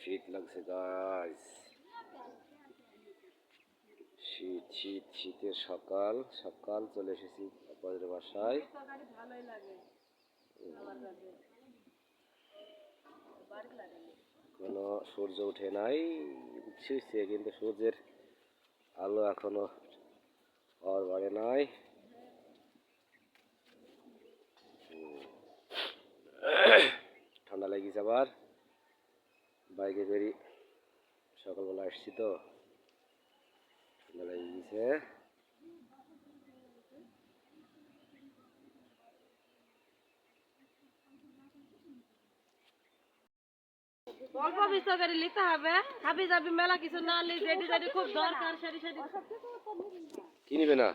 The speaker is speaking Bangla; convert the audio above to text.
শীত লাগছে গাইস, শীত শীত শীতের সকাল সকাল চলে এসেছি আপনাদের বাসায়। কোনো সূর্য উঠে নাই, উঠছে কিন্তু সূর্যের আলো এখনো আর বাড়ে নাই। ঠান্ডা লেগেছে আবার, বাইকে বেরি সকালবেলা আসছি তো ঠান্ডা লেগে গেছে। অল্প বিস্তার করে নিতে হবে, হাবি যাবি মেলা কিছু না নিলে যেটি যেটি খুব দরকার সেটি সেটি কি নিবে না?